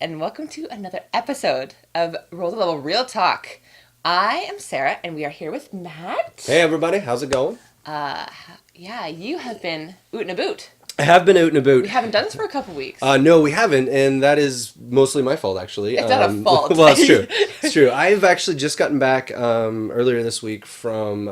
and welcome to another episode of Roll the Level Real Talk. I am Sarah, and we are here with Matt. Hey everybody, how's it going? Yeah, you have been oot and a boot. I have been out and about. We haven't done this for a couple weeks. No, we haven't, and that is mostly my fault, actually. It's not a fault. Well, it's true. It's true. I've actually just gotten back earlier this week from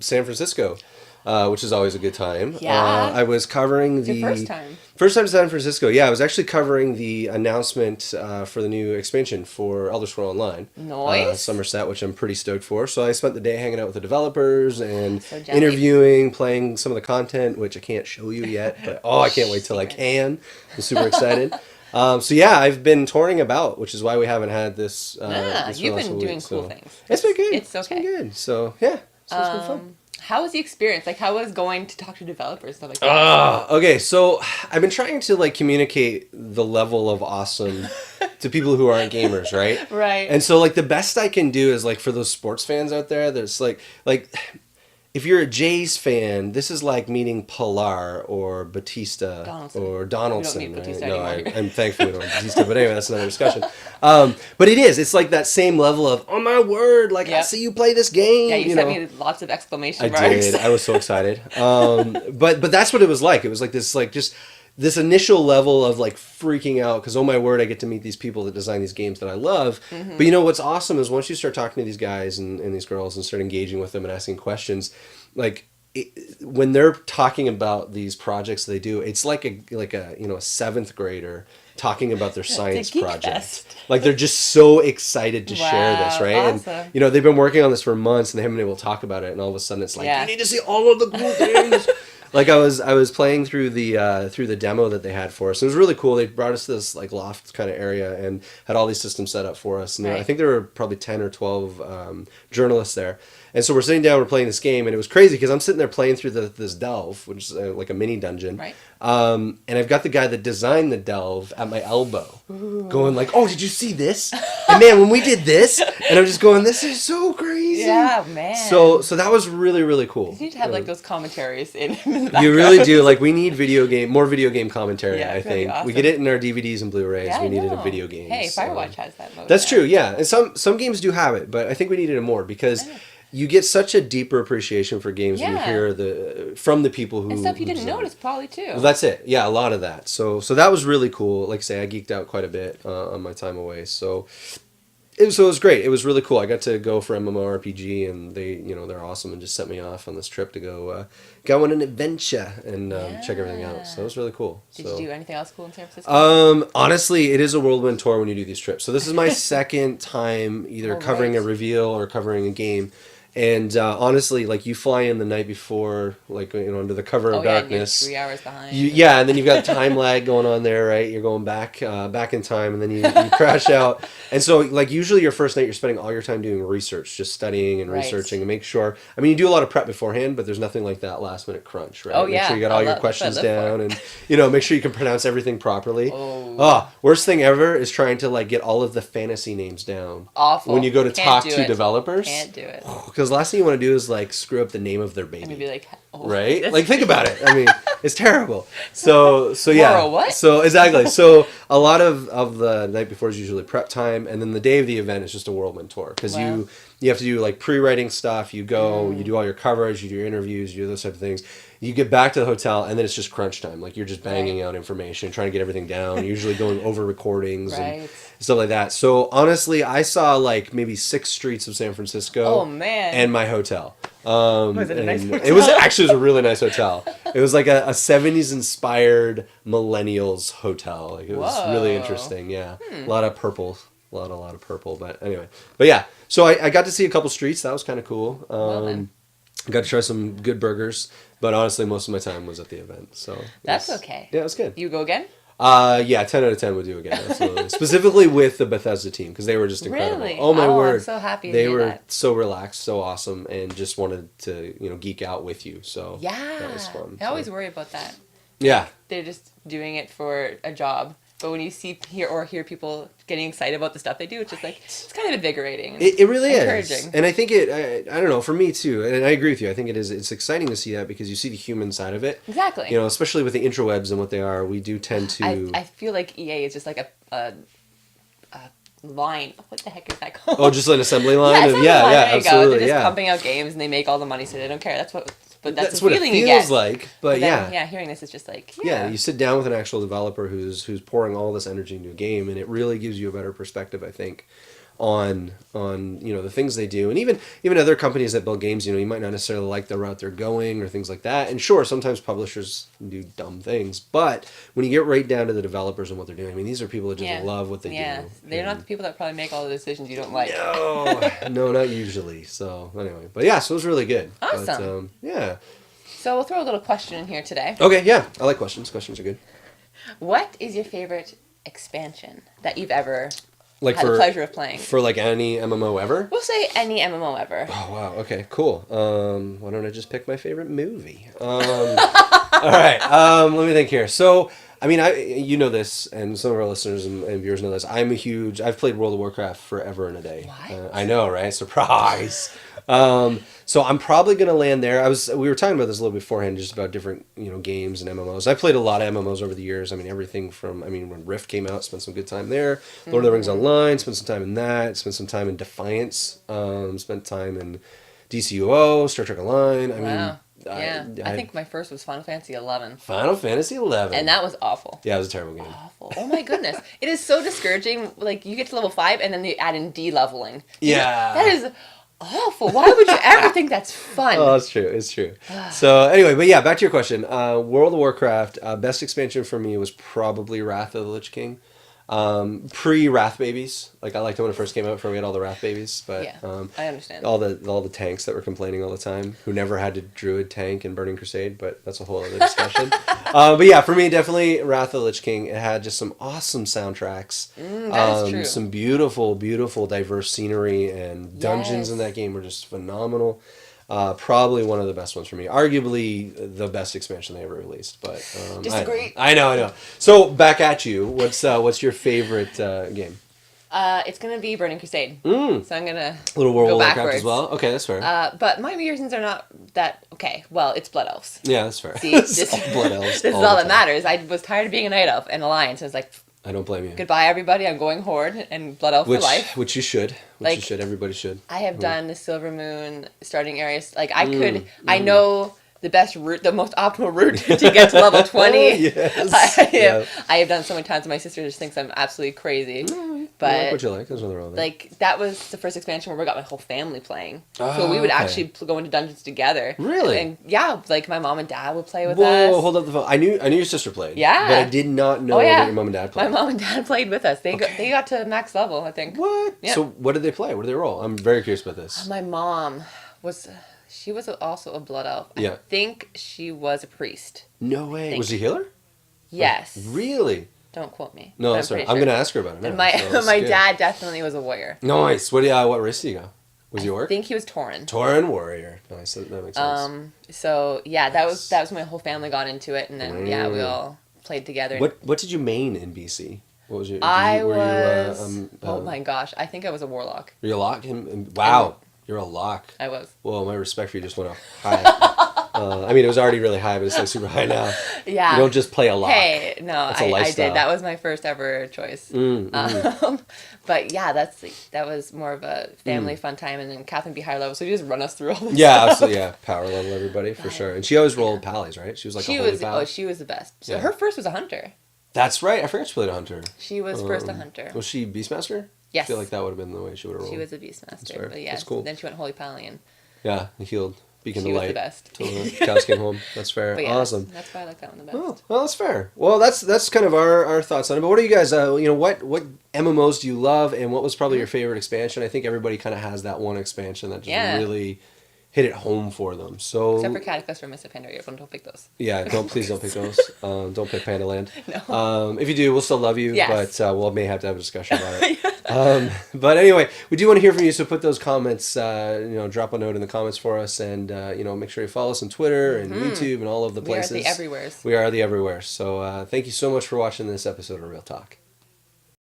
San Francisco, which is always a good time. Yeah. I was covering the... Your first time. First time to San Francisco, yeah. I was actually covering the announcement for the new expansion for Elder Scrolls Online. Nice. Somerset, which I'm pretty stoked for. So I spent the day hanging out with the developers and So jelly. interviewing, playing some of the content, which I can't show you yet. But I can't wait till I can. I'm super excited. So yeah, I've been touring about, which is why we haven't had this. This You've for the last been week, doing cool things. It's been good. It's okay. It's been good. So yeah, so it's been fun. How was the experience? Like, how was going to talk to developers and stuff like that? Okay, so I've been trying to communicate the level of awesome to people who aren't gamers, right? Right. And so the best I can do is for those sports fans out there, there's like if you're a Jays fan, this is like meeting Pilar or Batista or Donaldson. We don't need Batista right? anymore. I'm thankful we don't have Batista, but anyway, that's another discussion. But it's like that same level of, oh my word, I Yep. see you play this game. Yeah, you sent me lots of exclamation I marks. did. I was so excited. But that's what it was like. It was like just this initial level of freaking out because, oh my word, I get to meet these people that design these games that I love. Mm-hmm. But what's awesome is once you start talking to these guys and these girls and start engaging with them and asking questions, when they're talking about these projects they do, it's like a seventh grader talking about their science geek project. fest. They're just so excited to share this, right? Awesome. And they've been working on this for months and they haven't been able to talk about it, and all of a sudden it's like, Yeah. you need to see all of the cool things. I was playing through the demo that they had for us. It was really cool. They brought us to this loft kind of area and had all these systems set up for us. And Right. I think there were probably 10 or 12 journalists there. And so we're sitting down, we're playing this game, and it was crazy because I'm sitting there playing through this delve, which is like a mini dungeon. Right. And I've got the guy that designed the delve at my elbow, going oh, did you see this? And man, when we did this, and I'm just going, this is so crazy. Yeah, man. So that was really, really cool. You need to have those commentaries in the You background. really do. We need more video game commentary, Yeah, I it's gonna be think. awesome. We get it in our DVDs and Blu-rays. Yeah, we I needed a know. video game. Hey, so. Firewatch has that mode. That's now. true, yeah. And some games do have it, but I think we needed it more because you get such a deeper appreciation for games when you Yeah. hear from the people who... And stuff you who didn't design. notice probably too. Well, that's it. Yeah, a lot of that. So that was really cool. Like I say, I geeked out quite a bit on my time away. So it was great. It was really cool. I got to go for MMORPG, and they're awesome and just sent me off on this trip to go on an adventure and check everything out. So it was really cool. Did So. you do anything else cool in San Francisco? Honestly, it is a whirlwind tour when you do these trips. So this is my second time either covering a reveal or covering a game. And honestly, you fly in the night before, under the cover of darkness. And you're 3 hours behind. And then you've got time lag going on there, right? You're going back in time, and then you crash out. And so, usually your first night, you're spending all your time doing research, just studying and researching and make sure. I mean, you do a lot of prep beforehand, but there's nothing like that last minute crunch, right? Oh, Make yeah. sure you got all your questions down, and make sure you can pronounce everything properly. Worst thing ever is trying to get all of the fantasy names down. Awful. When you go to Can't talk do to it. developers. Can't do it. Because the last thing you want to do is screw up the name of their baby. And you'd be like, Right? Think about it. I mean, it's terrible. So yeah. Tomorrow what? So exactly. So a lot of the night before is usually prep time, and then the day of the event is just a whirlwind tour because you have to do pre-writing stuff. You go, you do all your coverage, you do your interviews, you do those type of things. You get back to the hotel, and then it's just crunch time. You're just banging out information, trying to get everything down. Usually going over recordings and stuff like that. So honestly, I saw maybe 6 streets of San Francisco. Oh man. And my hotel. Was it a nice hotel? It was actually a really nice hotel. It was a 70s inspired millennials hotel. It was really interesting. Yeah, a lot of purple, a lot of purple. But anyway, yeah. So I got to see a couple streets. That was kind of cool. I got to try some good burgers. But honestly, most of my time was at the event. So That's okay. Yeah, it was good. You go again? Yeah, 10 out of 10 would do again, absolutely. Specifically with the Bethesda team, because they were just incredible. Really? Oh my word. I'm so happy to They hear were that. so relaxed, so awesome, and just wanted to, geek out with you. So that was fun. I always worry about that. Yeah. They're just doing it for a job. But when you hear people getting excited about the stuff they do, it's just it's kind of invigorating. And It really encouraging. is. And I think I don't know, for me too, and I agree with you, I think it's exciting to see that because you see the human side of it. Exactly. Especially with the intrawebs and what they are, we do tend to... I feel like EA is just a line. What the heck is that called? Oh, just an assembly line? Yeah, Of, yeah, line. yeah, There you absolutely, go. They're just yeah. pumping out games and they make all the money, so they don't care. But that's the what it feeling feels you get. like. But then, yeah. hearing this is just like, Yeah, you sit down with an actual developer who's pouring all this energy into a game, and it really gives you a better perspective, I think, on the things they do. And even other companies that build games, you might not necessarily like the route they're going or things like that. And sure, sometimes publishers do dumb things, but when you get right down to the developers and what they're doing, I mean, these are people that just love what they do. Yeah, they're not the people that probably make all the decisions you don't like. No, not usually. So anyway, but yeah, so it was really good. Awesome. But, yeah. So we'll throw a little question in here today. Okay, yeah, I like questions. Questions are good. What is your favorite expansion that you've ever Like had the pleasure of playing? For like any MMO ever? We'll say any MMO ever. Oh, wow. Okay, cool. Why don't I just pick my favorite movie? All right, let me think here. So, I mean, you know this, and some of our listeners and viewers know this. I've played World of Warcraft forever and a day. What? I know, right? Surprise. So I'm probably going to land there. We were talking about this a little beforehand, just about different, games and MMOs. I've played a lot of MMOs over the years. I mean, everything from, when Rift came out, spent some good time there. Lord of the Rings Online, spent some time in that. Spent some time in Defiance. Spent time in DCUO, Star Trek Online. Wow. I think my first was Final Fantasy 11. Final Fantasy 11. And that was awful. Yeah, it was a terrible game. Awful. Oh my goodness. It is so discouraging. Like, you get to level 5 and then they add in de-leveling. Yeah. That is awful. Why would you ever think that's fun? Oh, it's true. It's true. So anyway, but yeah, back to your question. World of Warcraft, best expansion for me was probably Wrath of the Lich King. Pre-Wrath Babies. Like, I liked it when it first came out before we had all the Wrath Babies. But I understand. All the tanks that were complaining all the time, who never had to Druid tank in Burning Crusade, but that's a whole other discussion. But yeah, for me, definitely Wrath of the Lich King. It had just some awesome soundtracks. That is true. Some beautiful, beautiful, diverse scenery, and dungeons in that game were just phenomenal. Probably one of the best ones for me. Arguably the best expansion they ever released. But disagree. I know. So back at you. What's your favorite game? It's gonna be Burning Crusade. So I'm gonna Little World go of Warcraft backwards. as well. Okay, that's fair. But my reasons are not that okay. Well, it's Blood Elves. Yeah, that's fair. See, this, Blood Elves. this is all that matters. I was tired of being a Night Elf and Alliance. I was like, I don't blame you. goodbye, everybody. I'm going Horde and Blood Elf for life. Which you should. Everybody should. I have done the Silver Moon starting areas. Like, I know the best route, the most optimal route to get to level 20. Yes. I have done so many times. My sister just thinks I'm absolutely crazy. But you like what you like. There's nothing wrong with that. Like, that was the first expansion where we got my whole family playing. So we would actually go into dungeons together. Really? And yeah, like my mom and dad would play with us. Whoa, hold up the phone. I knew your sister played. Yeah. But I did not know that your mom and dad played. My mom and dad played with us. They got to max level, I think. What? Yeah. So what did they play? What did they roll? I'm very curious about this. My mom was... She was also a blood elf. Yeah. I think she was a priest. No way. Was she a healer? Yes. Like, really? Don't quote me. No, that's right. I'm going to ask her about it now. And my dad definitely was a warrior. Nice. What race did you go? Was he orc? I think he was Tauren. Tauren warrior. Nice. That makes sense. So yeah, that was my whole family got into it, and then we all played together. What did you main in BC? What was your? Oh my gosh, I think I was a warlock. Were you a lock? Wow. You're a lock. I was. Well, my respect for you just went up high. I mean, it was already really high, but it's like super high now. Yeah. You don't just play a lock. Hey, no, I did. That was my first ever choice. But yeah, that was more of a family fun time, and then Catherine be higher level, so you just run us through all this stuff. Absolutely, yeah. Power level everybody, for sure. And she always rolled pallies, right? She was like a holy pal. Oh, she was the best. So her first was a hunter. That's right. I forgot she played a hunter. She was first a hunter. Was she Beastmaster? Yes. I feel like that would have been the way she would have rolled. She was a Beastmaster. But yeah, that's cool. Then she went Holy Pallion. Yeah, and healed. Beacon she of Light. Was the best. Till the cows came home. That's fair. But yeah, awesome. That's why I like that one the best. Oh, well, that's fair. Well, that's kind of our thoughts on it. But what are you guys? What MMOs do you love, and what was probably your favorite expansion? I think everybody kind of has that one expansion that just really hit it home for them. So except for Cataclysm or Mists of Pandaria, don't pick those. Yeah, please don't pick those. Don't pick Panda Land. No. If you do, we'll still love you. Yes. But we may have to have a discussion about it. But anyway, we do want to hear from you. So put those comments. Drop a note in the comments for us, and make sure you follow us on Twitter and YouTube and all of the places. We are the everywheres. We are the everywhere. So thank you so much for watching this episode of Real Talk.